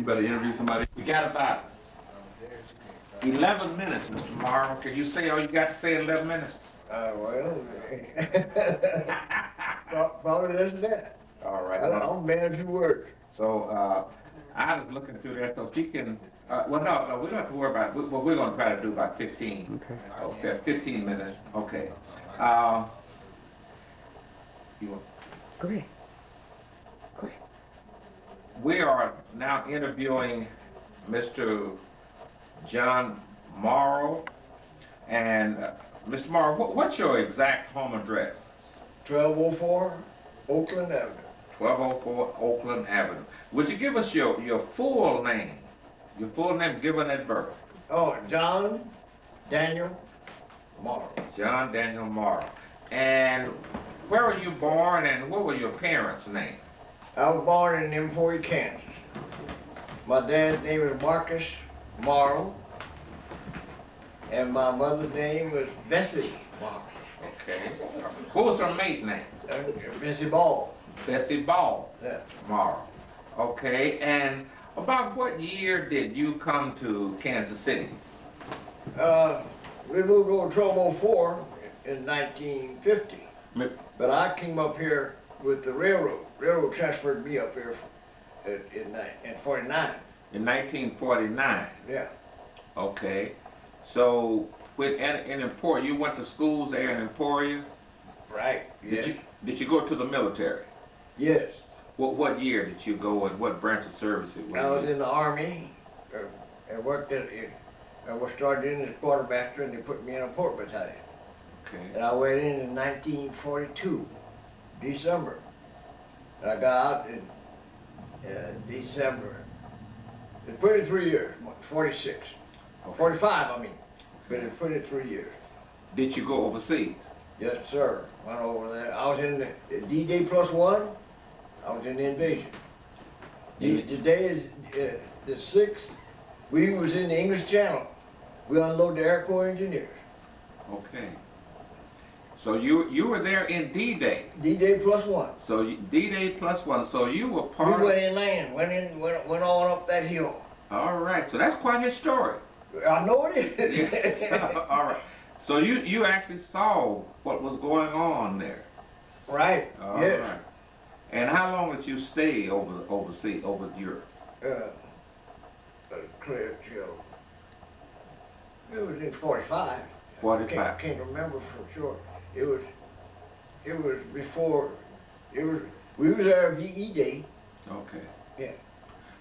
You better interview somebody. We got about 11 minutes, Mr. Morrow. Can you say all you got to say in 11 minutes? Well, probably less than that. All right. I'll manage your words. So I was looking through there, so she can. Well, no, we don't have to worry about it. What we're going to try to do about 15. Okay, 15 minutes. Okay. You want? Go ahead. Go ahead. We are now interviewing Mr. John Morrow. And Mr. Morrow, what's your exact home address? 1204 Oakland Avenue. 1204 Oakland Avenue. Would you give us your full name? Your full name given at birth? Oh, John Daniel Morrow. John Daniel Morrow. And where were you born and what were your parents' names? I was born in Emporia, Kansas. My dad's name was Marcus Morrow, and my mother's name was Bessie Morrow. Okay. What was her maiden name? Bessie Ball. Bessie Ball Yeah. Morrow. Okay. And about what year did you come to Kansas City? We moved over 1204 in 1950, Mi- but I came up here with the railroad. Railroad transferred me up here in 49. In 1949. Yeah. Okay. So in Emporia, you went to schools there in Emporia? Right. Yes. Did you go to the military? Yes. What year did you go and what branch of service it was? I was in the Army and worked I was started in as quartermaster, and they put me in a port battalion. Okay. And I went in 1942, December. And I got out in December. It's put in 3 years, 46. Okay. 45, I mean. But it's put in 3 years. Did you go overseas? Yes, sir. Went over there. I was in the D-Day +1. I was in the invasion. Today is the 6th. We was in the English Channel. We unloaded the Air Corps engineers. Okay. So you were there in D-Day. D-Day +1. So D-Day +1. So you were We part went of. inland, went on up that hill. All right. So that's quite historic. I know it is. Yes. All right. So you actually saw what was going on there. Right. All yes. right. And how long did you stay overseas, over Europe? Clear till. It was in 45. 45. Can't remember for sure. It was before. We was there VE Day. Okay. Yeah.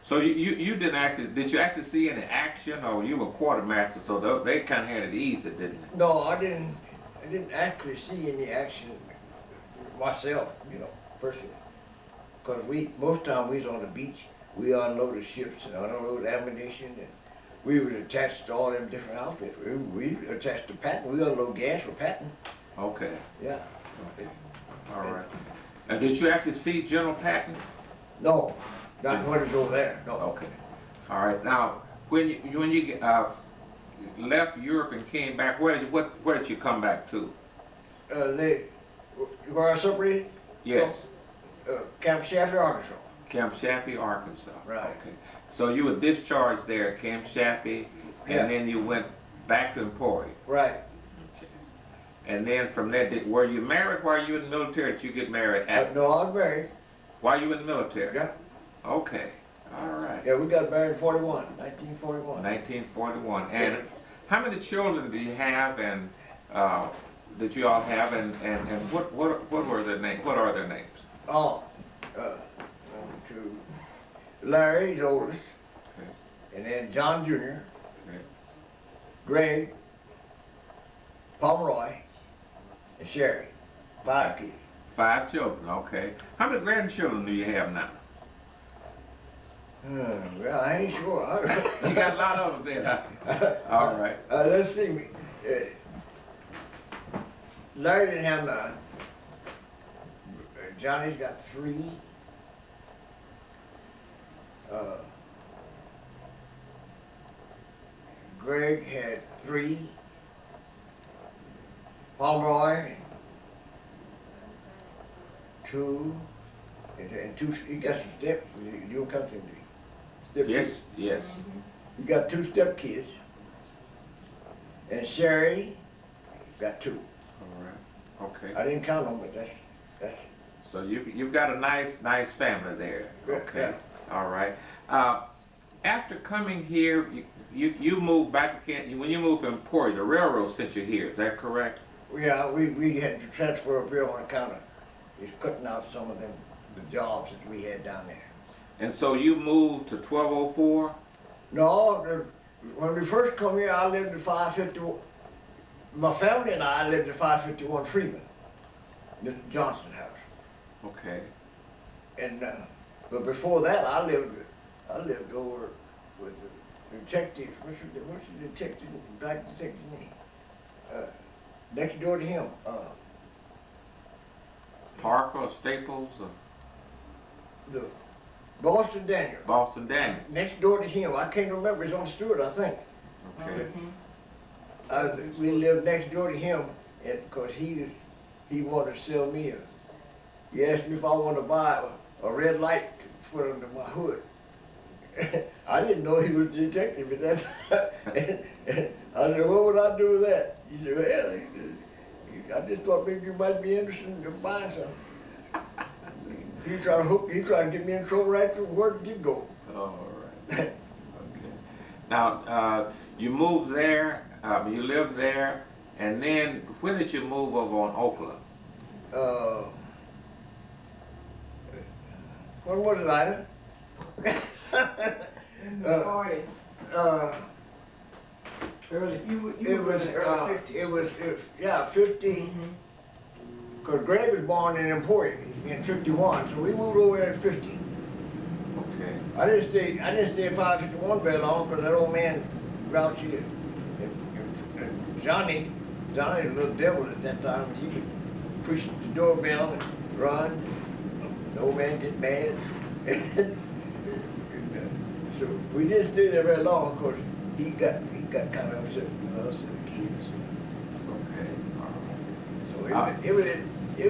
So did you actually see any action, or you were quartermaster, so they kind of had it easy, didn't they? No, I didn't actually see any action myself, personally. Because most time we was on the beach, we unloaded ships and unloaded ammunition, and we was attached to all them different outfits. We attached to Patton, we unload gas for Patton. Okay. Yeah. All right. And did you actually see General Patton? No, not when it over there, no. Okay. All right. Now, when you left Europe and came back, where did you come back to? Where I separated? Yes. Camp Shaffy, Arkansas. Camp Shappy, Arkansas. Right. Okay. So you were discharged there at Camp Shappy, and Yeah. then you went back to Emporia. Right. And then from there, were you married while you were in the military? Did you get married No, I was married. while you were in the military? Yeah. Okay. All right. Yeah, we got married in 1941. 1941. And how many children do you have, and did you all have, and what were their names? What are their names? Oh, to Larry, the oldest, Okay. and then John Jr., Okay. Greg, Pomeroy, and Sherry. 5 kids. 5 children. Okay. How many grandchildren do you have now? Well, I ain't sure. You got a lot of them then. Huh? All right. Let's see. Larry didn't have none. Johnny's got 3. Greg had 3. Pomeroy, 2. And 2, he got some steps. You don't come to me. step Yes, kids. yes. He got 2 step kids. And Sherry got 2. All right, okay. I didn't count them, but that's So you've got a nice family there, Yeah, okay? All right. After coming here, you moved back to Kent, when you moved from Emporia, the railroad sent you here, is that correct? yeah. We had to transfer up here on account of it's cutting out some of them the jobs that we had down there. And so you moved to 1204? No, when we first come here, I lived at 551. My family and I lived at 551 Freeman, Mr. Johnson house. Okay, And but before that, I lived over with the detective. What's the detective? Black detective name? Next door to him. Parker or Staples or The Boston Daniel. Boston Daniels? Next door to him. I can't remember. He's on Stewart, I think. Okay, We lived next door to him, and because he wanted to sell me a. He asked me if I wanted to buy a red light to put under my hood. I didn't know he was a detective at that time. And I said, what would I do with that? He said, well, I just thought maybe you might be interested in buying something. He tried to get me in trouble right from where did you go? all right, okay. Now, you moved there, you lived there, and then when did you move over on Oakland? When was it, Ida? In the 40s, early, you It were was, in the early 50s. it was, yeah, 50, because Greg was born in Emporia in 51, so we moved over there at 50. Okay, I didn't stay at 551 very long, because that old man, Grouchy, and Johnny was a little devil at that time. He would push the doorbell and run. The old man get mad. So we didn't stay there very long, of course. He got kind of upset with us and the kids. okay, all right. So it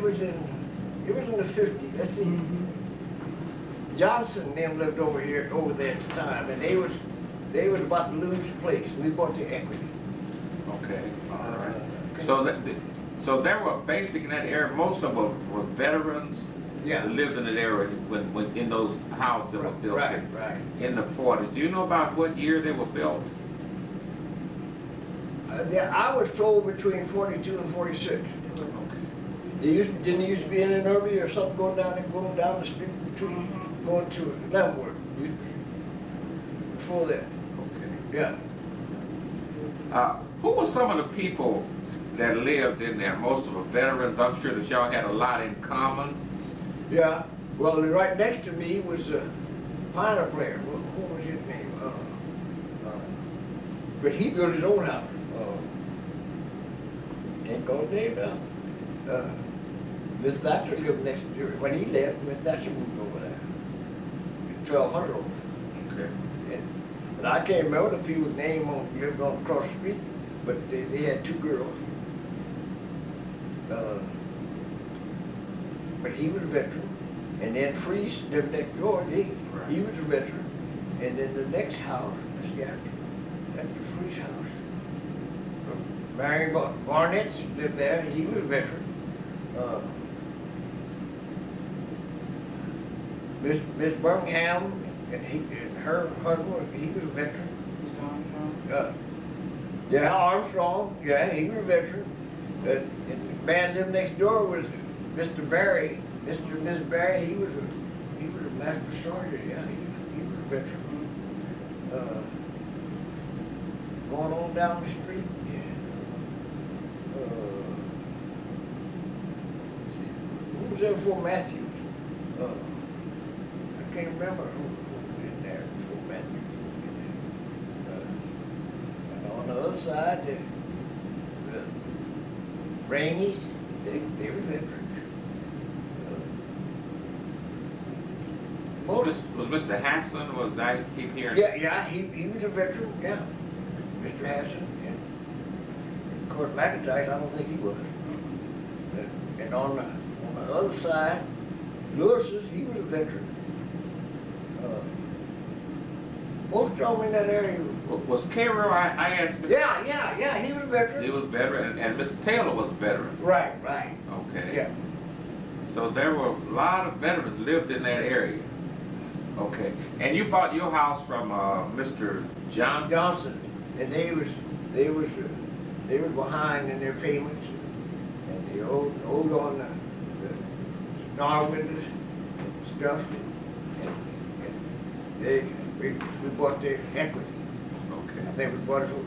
was in the 50s. Let's see. Johnson and them lived over there at the time, and they was about to lose the place. We bought the equity. Okay, all right. So there were basically in that area, most of them were veterans Yeah. that lived in that area when in those houses that were built Right, right. in the 40s. Do you know about what year they were built? I was told between 42 and 46. Didn't there used to be an Irby or something going down the street between going to Leavenworth? Before that, Okay. yeah. Who were some of the people that lived in there? Most of them veterans. I'm sure that y'all had a lot in common. Yeah, well, right next to me was a pioneer player. What was his name? But he built his own house. Can't call his name now. Miss Thatcher lived next to her. When he left, Miss Thatcher moved over there. 1200 over. Okay. And I can't remember the people's name lived on across the street, but they had 2 girls. But he was a veteran. And then Freese lived next door. He was a veteran. And then the next house, let's see, after Freese house, Marion Barnett lived there. He was a veteran. Miss Birmingham and her husband, he was a veteran. Yeah, Armstrong, yeah, he was a veteran. And the man lived next door was Mr. Barry, Mr. and Miss Barry. He was a master sergeant. Yeah, he was a veteran. Going on down the street, yeah. Let's see, who was there before Matthews? I can't remember who was in there before Matthews. And on the other side, the Rainey's, they were veterans. Was Mr. Hassan, was I keep hearing? Yeah, he was a veteran, yeah. Mr. Hassan, and of course McIntyre, I don't think he was. And on the other side, Lewis's, he was a veteran. most of them in that area. Was Cairo, I asked Mr. Yeah, he was a veteran. He was a veteran, and Mr. Taylor was a veteran. Right. Okay. Yeah. So there were a lot of veterans lived in that area. Okay. And you bought your house from Mr. Johnson, and they was behind in their payments, and they owed on the star windows and stuff, and we bought their equity. Okay. I think we bought it for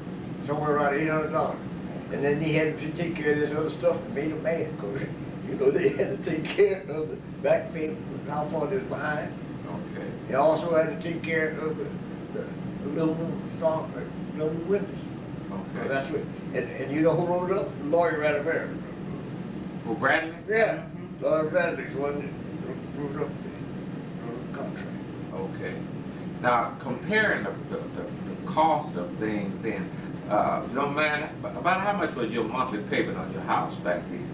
somewhere around $800, and then they had to take care of this other stuff that made them mad, because they had to take care of the back payment, how far they was behind. Okay. They also had to take care of the aluminum windows. Okay. That's what, and you know who wrote it up? The lawyer out of there. Well, Bradley? Yeah. Lawyer Bradley's the one that wrote up the contract. Okay. Now, comparing the cost of things then, if you don't mind, about how much was your monthly payment on your house back then?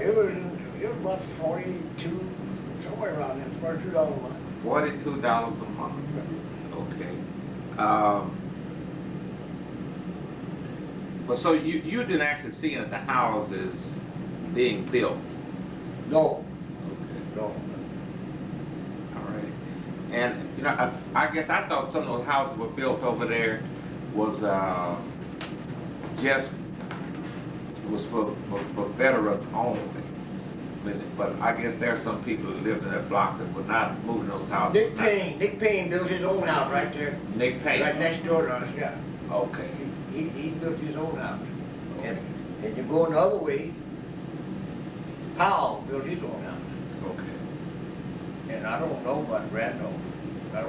It was about 42, somewhere around there, $42 a month. $42 a month. Okay. But so you didn't actually see any of the houses being built? No, Okay. no. All right. And, you know, I guess I thought some of those houses were built over there was for veterans only. But I guess there are some people who lived in that block that were not moving those houses. Dick Payne built his own house right there, Nick Payne? right next door to us, yeah. Okay. He built his own house. And you're going the other way, Powell built his own house. Okay. And I don't know about Randolph. I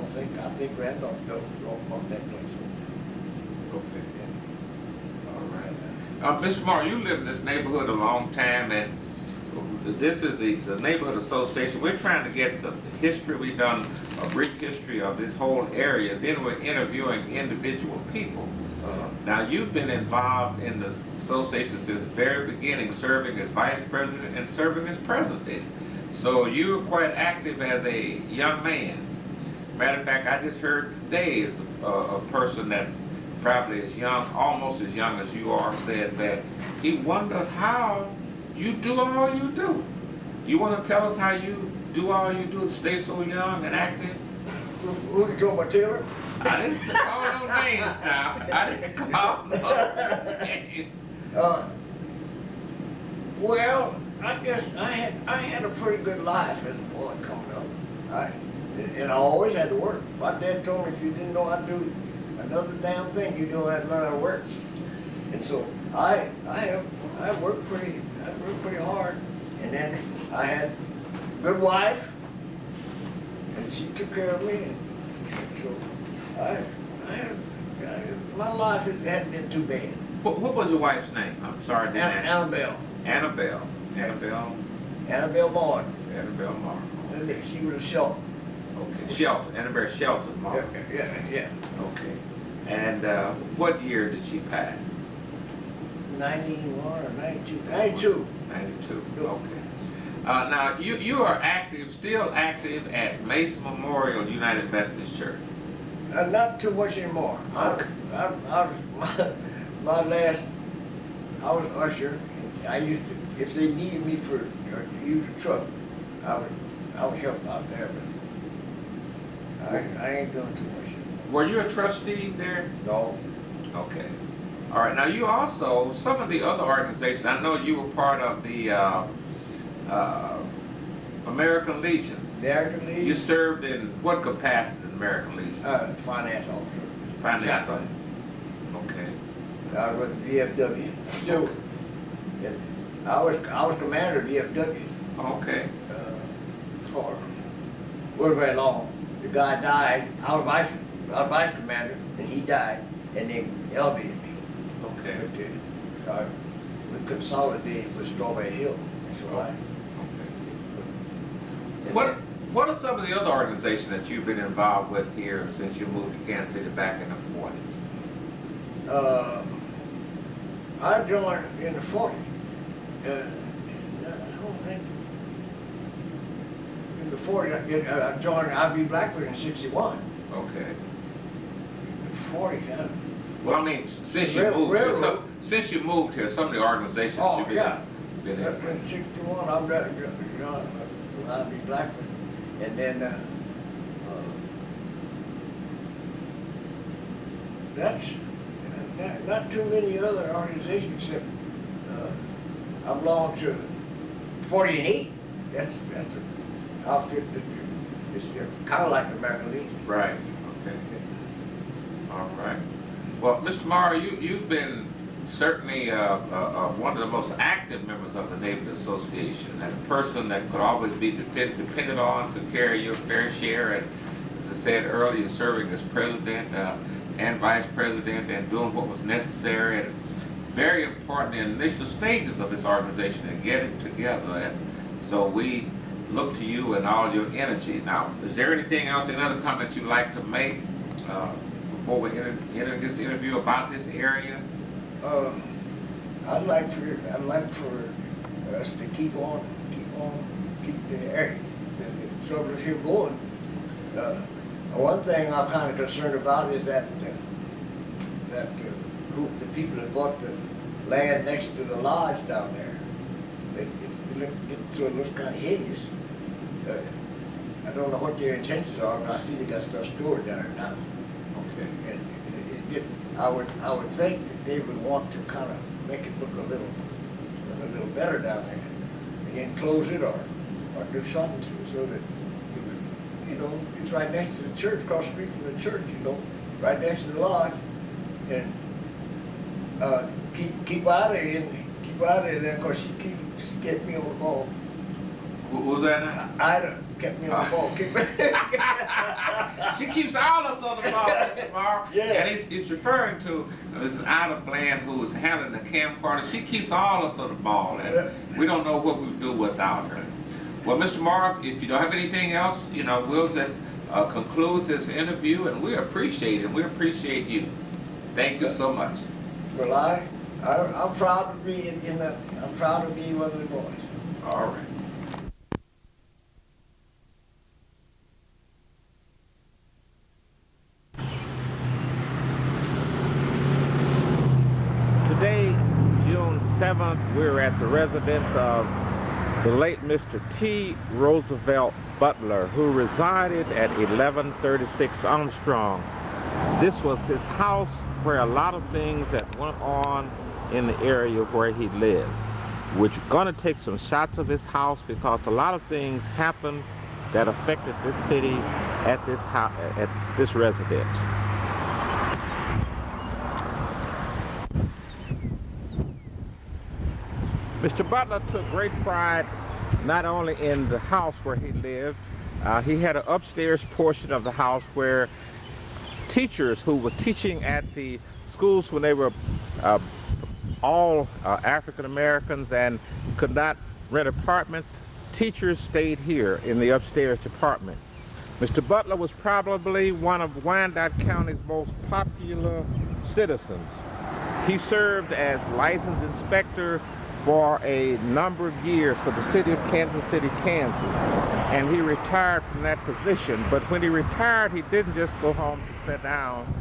think Randolph built on that place. Okay. All right. Mr. Moore, you lived in this neighborhood a long time, and this is the neighborhood association. We're trying to get some history. We've done a brief history of this whole area. Then we're interviewing individual people. Now, you've been involved in the association since the very beginning, serving as vice president and serving as president. So you're quite active as a young man. Matter of fact, I just heard today is a person that's probably as young, almost as young as you are, said that he wondered how you do all you do. You want to tell us how you do all you do to stay so young and active? Who you talking about, Taylor? I didn't call no names now. I didn't call no names. Well, I guess I had a pretty good life as a boy coming up. And I always had to work. My dad told me if you didn't know how to do another damn thing, you don't have to learn how to work. And so I worked pretty hard. And then I had a good wife, and she took care of me. And so my life hadn't been too bad. What was your wife's name? I'm sorry, I didn't ask. Annabelle. Annabelle. Annabelle Martin. Annabelle Martin. She was a Shelton. Okay. Shelton. Annabelle Shelton Martin. Yeah. Okay. And what year did she pass? 91 or 92. 92. 92. Okay. Now you are still active at Mason Memorial United Methodist Church. Not too much anymore. Okay. I was usher. I used to, if they needed me to use a truck, I would help out there, but I ain't doing too much anymore. Were you a trustee there? No. Okay. All right. Now you also, some of the other organizations, I know you were part of the American Legion. American Legion? You served in what capacity in American Legion? Finance officer. Finance Chaplain. officer. Okay. I was with the VFW. Still. And I was commander of VFW. Okay. For wasn't very long. The guy died. I was vice commander, and he died, and they elevated me. Okay. But, we consolidated with Strawberry Hill. So Okay. What are some of the other organizations that you've been involved with here since you moved to Kansas City back in the 40s? I joined in the 40s. I don't think in the 40s. I joined I.B. Blackburn in '61. Okay. 40, huh? Well, I mean, since you moved here, since you moved here, some of the organizations Oh, you've yeah. been That's in. been 61, I'm John Ivy Blackman. And then, that's not too many other organizations except, I belong to 40 and 8. That's an outfit that is kind of like the American Legion. Right. Okay. All right. Well, Mr. Morrow, you've been certainly one of the most active members of the Neighborhood Association, and a person that could always be depended on to carry your fair share. And as I said earlier, serving as president and vice president, and doing what was necessary, and very important in the initial stages of this organization and getting together. And so we look to you and all your energy. Now, is there anything else, any other comment you'd like to make before we enter this interview about this area? I'd like for us to keep the area, the troubles here going. One thing I'm kind of concerned about is that the people that bought the land next to the lodge down there, it looks kind of hideous. I don't know what their intentions are, but I see they got stuff stored down there now. Okay. And I would think that they would want to kind of make it look a little better down there. Again, close it or do something to it so that it would, it's right next to the church, across the street from the church, right next to the lodge. And keep out of it, keep out of it. Then, of course, she kept me on the ball. What was that now? Ida kept me on the ball. She keeps all of us on the ball, Mr. Morrow. Yeah. And he's referring to Mrs. Ida Bland, who is handling the camp party. She keeps all of us on the ball, and we don't know what we'd do without her. Well, Mr. Morrow, if you don't have anything else, we'll just conclude this interview, and we appreciate it. We appreciate you. Thank you so much. Well, I'm proud to be I'm proud to be one of the boys. All right. Today, June 7th, we're at the residence of the late Mr. T. Roosevelt Butler, who resided at 1136 Armstrong. This was his house where a lot of things that went on in the area where he lived. We're going to take some shots of his house because a lot of things happened that affected this city at this house, at this residence. Mr. Butler took great pride not only in the house where he lived, he had an upstairs portion of the house where teachers who were teaching at the schools when they were all African Americans and could not rent apartments, teachers stayed here in the upstairs department. Mr. Butler was probably one of Wyandotte County's most popular citizens. He served as licensed inspector for a number of years for the city of Kansas City, Kansas, and he retired from that position. But when he retired, he didn't just go home to sit down.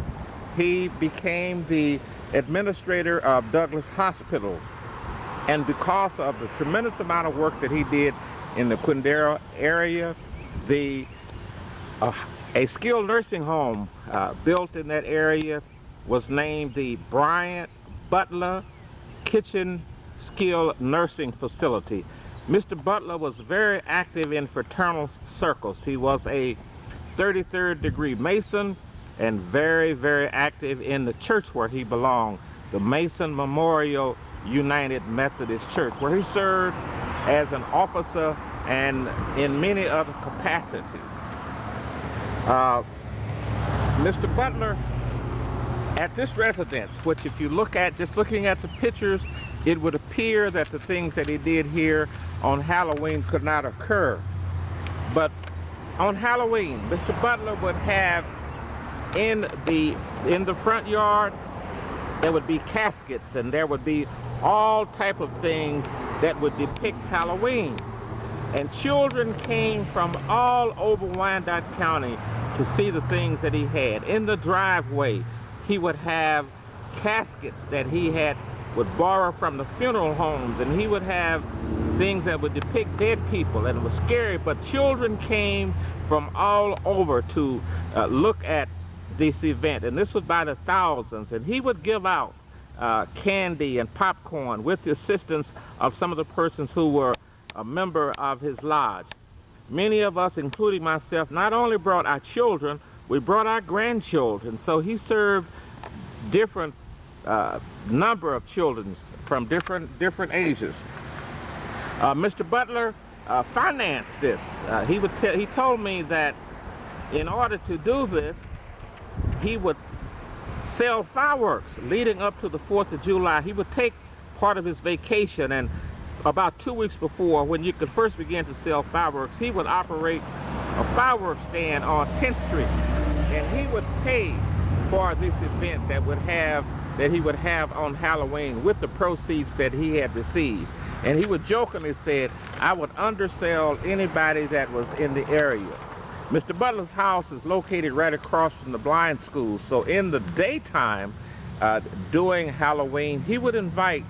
He became the administrator of Douglas Hospital, and because of the tremendous amount of work that he did in the Quindaro area, a skilled nursing home built in that area was named the Bryant Butler Kitchen Skilled Nursing Facility. Mr. Butler was very active in fraternal circles. He was a 33rd degree Mason and very, very active in the church where he belonged, the Mason Memorial United Methodist Church, where he served as an officer and in many other capacities. Mr. Butler, at this residence, which if you look at, just looking at the pictures, it would appear that the things that he did here on Halloween could not occur. But on Halloween, Mr. Butler would have in the front yard, there would be caskets and there would be all type of things that would depict Halloween. And children came from all over Wyandotte County to to see the things that he had. In the driveway, he would have caskets that he would borrow from the funeral homes, and he would have things that would depict dead people, and it was scary, but children came from all over to look at this event, and this was by the thousands, and he would give out candy and popcorn with the assistance of some of the persons who were a member of his lodge. Many of us, including myself, not only brought our children, we brought our grandchildren. So he served different number of children from different ages. Mr. Butler financed this. He told me that in order to do this, he would sell fireworks leading up to the 4th of July. He would take part of his vacation, and about 2 weeks before, when you could first begin to sell fireworks, he would operate a fireworks stand on 10th Street, and he would pay for this event that he would have on Halloween with the proceeds that he had received. And he would jokingly said, I would undersell anybody that was in the area. Mr. Butler's house is located right across from the blind school, so in the daytime during Halloween, he would invite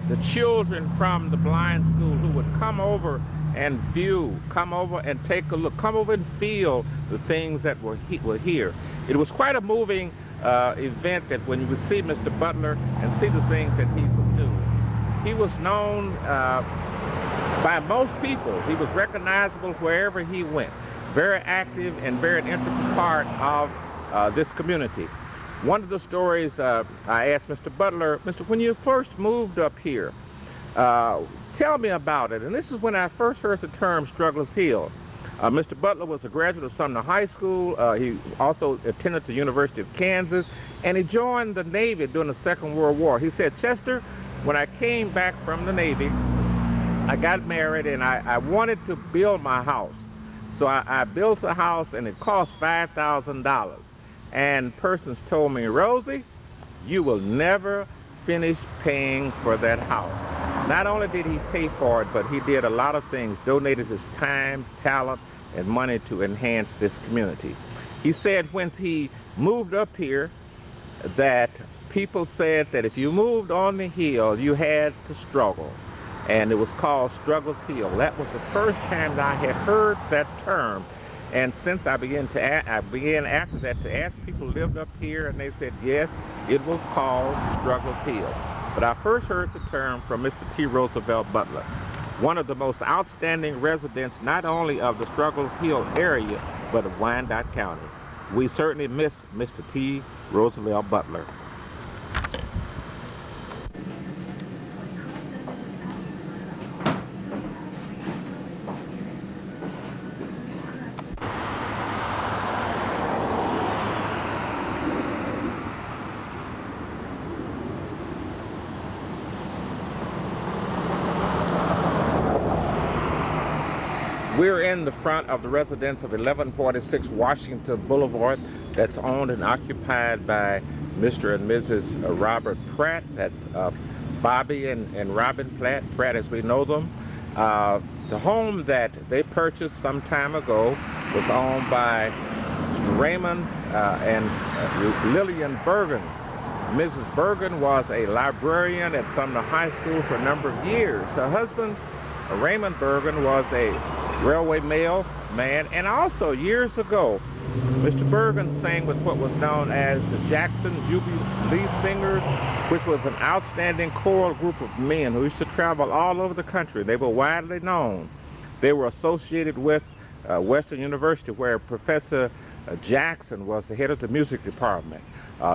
the children from the blind school who would come over and view, come over and take a look, come over and feel the things that were here. It was quite a moving event that when you would see Mr. Butler and see the things that he would do. He was known by most people. He was recognizable wherever he went. Very active and very integral part of this community. One of the stories I asked Mr. Butler, when you first moved up here, tell me about it. And this is when I first heard the term Strugglers Hill. Mr. Butler was a graduate of Sumner High School. He also attended the University of Kansas, and he joined the Navy during the Second World War. He said, Chester, when I came back from the Navy, I got married and I wanted to build my house. So I built a house and it cost $5,000. And persons told me, Rosie, you will never finish paying for that house. Not only did he pay for it, but he did a lot of things, donated his time, talent, and money to enhance this community. He said when he moved up here that people said that if you moved on the hill, you had to struggle. And it was called Strugglers Hill. That was the first time that I had heard that term. And since I began after that to ask people who lived up here, and they said, yes, it was called Strugglers Hill. But I first heard the term from Mr. T. Roosevelt Butler, one of the most outstanding residents, not only of the Strugglers Hill area, but of Wyandotte County. We certainly miss Mr. T. Roosevelt Butler. We're in the front of the residence of 1146 Washington Boulevard that's owned and occupied by Mr. and Mrs. Robert Pratt. That's Bobby and Robin Pratt as we know them. The home that they purchased some time ago was owned by Mr. Raymond and Lillian Bergen. Mrs. Bergen was a librarian at Sumner High School for a number of years. Her husband, Raymond Bergen, was a railway mailman, and also years ago Mr. Bergen sang with what was known as the Jackson Jubilee Singers, which was an outstanding choral group of men who used to travel all over the country. They were widely known. They were associated with Western University, where Professor Jackson was the head of the music department.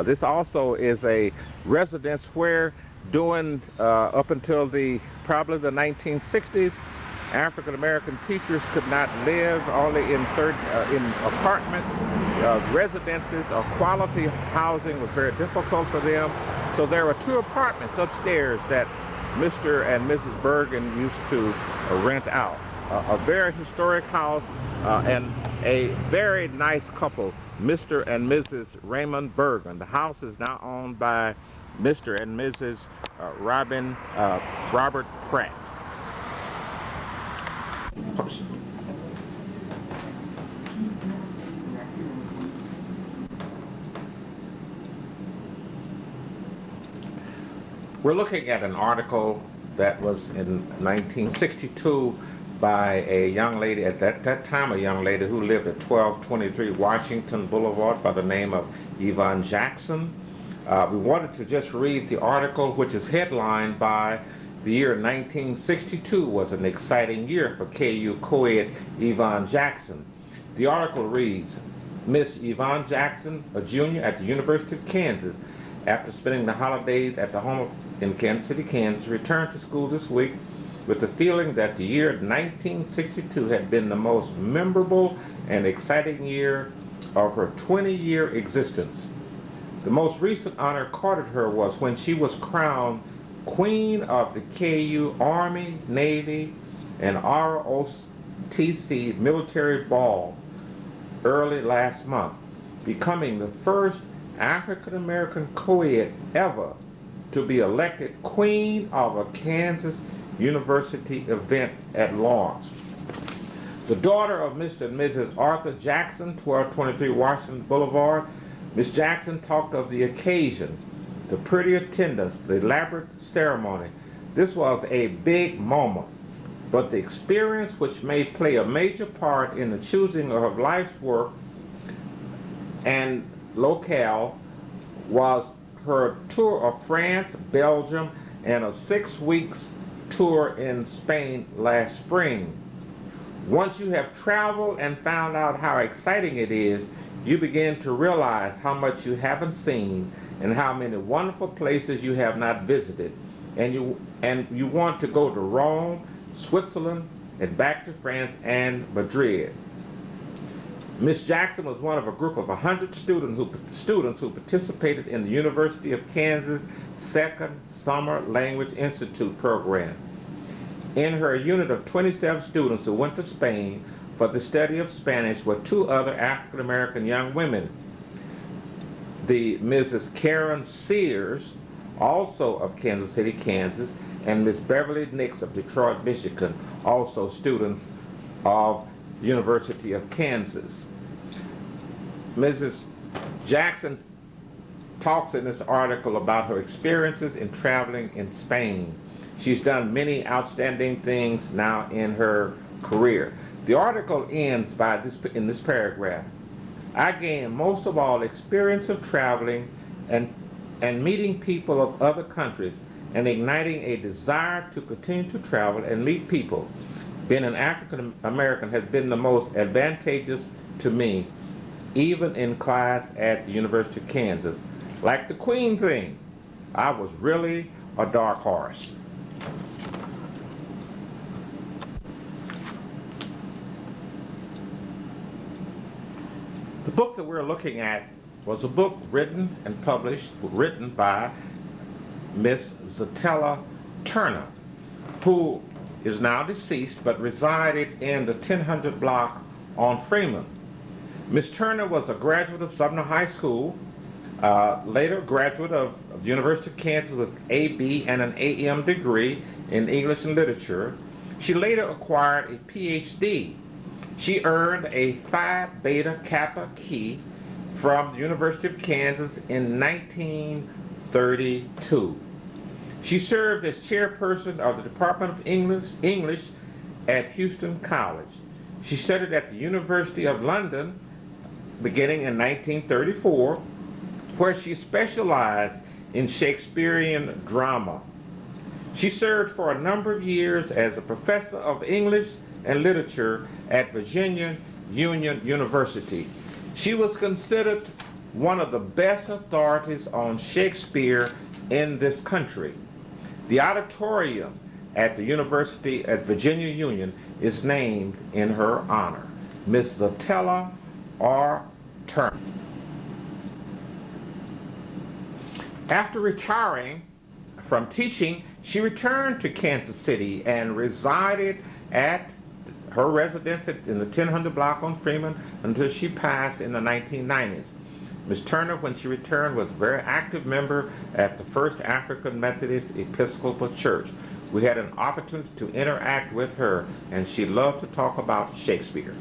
This also is a residence where during up until probably the 1960s, African American teachers could not live only in apartments. Residences or quality housing was very difficult for them. So there were 2 apartments upstairs that Mr. and Mrs. Bergen used to rent out. A very historic house and a very nice couple, Mr. and Mrs. Raymond Bergen. The house is now owned by Mr. and Mrs. Robert Pratt. We're looking at an article that was in 1962 by a young lady, at that time a young lady who lived at 1223 Washington Boulevard by the name of Yvonne Jackson. We wanted to just read the article, which is headlined by the year 1962 was an exciting year for KU co-ed Yvonne Jackson. The article reads, Miss Yvonne Jackson, a junior at the University of Kansas, after spending the holidays at the home in Kansas City, Kansas, returned to school this week with the feeling that the year 1962 had been the most memorable and exciting year of her 20-year existence. The most recent honor accorded her was when she was crowned Queen of the KU Army, Navy, and ROTC Military Ball early last month, becoming the first African American co-ed ever to be elected Queen of a Kansas University event at Lawrence. The daughter of Mr. and Mrs. Arthur Jackson, 1223 Washington Boulevard, Miss Jackson talked of the occasion, the pretty attendance, the elaborate ceremony. This was a big moment, but the experience which may play a major part in the choosing of her life's work and locale was her tour of France, Belgium, and a 6 weeks tour in Spain last spring. Once you have traveled and found out how exciting it is, you begin to realize how much you haven't seen and how many wonderful places you have not visited. And you want to go to Rome, Switzerland, and back to France and Madrid. Miss Jackson was one of a group of 100 students who participated in the University of Kansas Second Summer Language Institute program. In her unit of 27 students who went to Spain for the study of Spanish were 2 other African American young women. The Mrs. Karen Sears, also of Kansas City, Kansas, and Miss Beverly Nix of Detroit, Michigan, also students of the University of Kansas. Mrs. Jackson talks in this article about her experiences in traveling in Spain. She's done many outstanding things now in her career. The article ends by in this paragraph. I gained most of all experience of traveling and meeting people of other countries and igniting a desire to continue to travel and meet people. Being an African American has been the most advantageous to me, even in class at the University of Kansas. Like the Queen thing, I was really a dark horse. The book that we're looking at was a book written by Miss Zatella Turner, who is now deceased but resided in the 1000 block on Freeman. Miss Turner was a graduate of Sumner High School, later graduate of the University of Kansas with AB and an AM degree in English and literature. She later acquired a PhD. She earned a Phi Beta Kappa Key from the University of Kansas in 1932. She served as chairperson of the Department of English at Houston College. She studied at the University of London beginning in 1934, where she specialized in Shakespearean drama. She served for a number of years as a professor of English and literature at Virginia Union University. She was considered one of the best authorities on Shakespeare in this country. The auditorium at the University at Virginia Union is named in her honor, Miss Zatella R. Turner. After retiring from teaching, she returned to Kansas City and resided at her residence in the 1000 block on Freeman until she passed in the 1990s. Ms. Turner, when she returned, was a very active member at the First African Methodist Episcopal Church. We had an opportunity to interact with her, and she loved to talk about Shakespeare.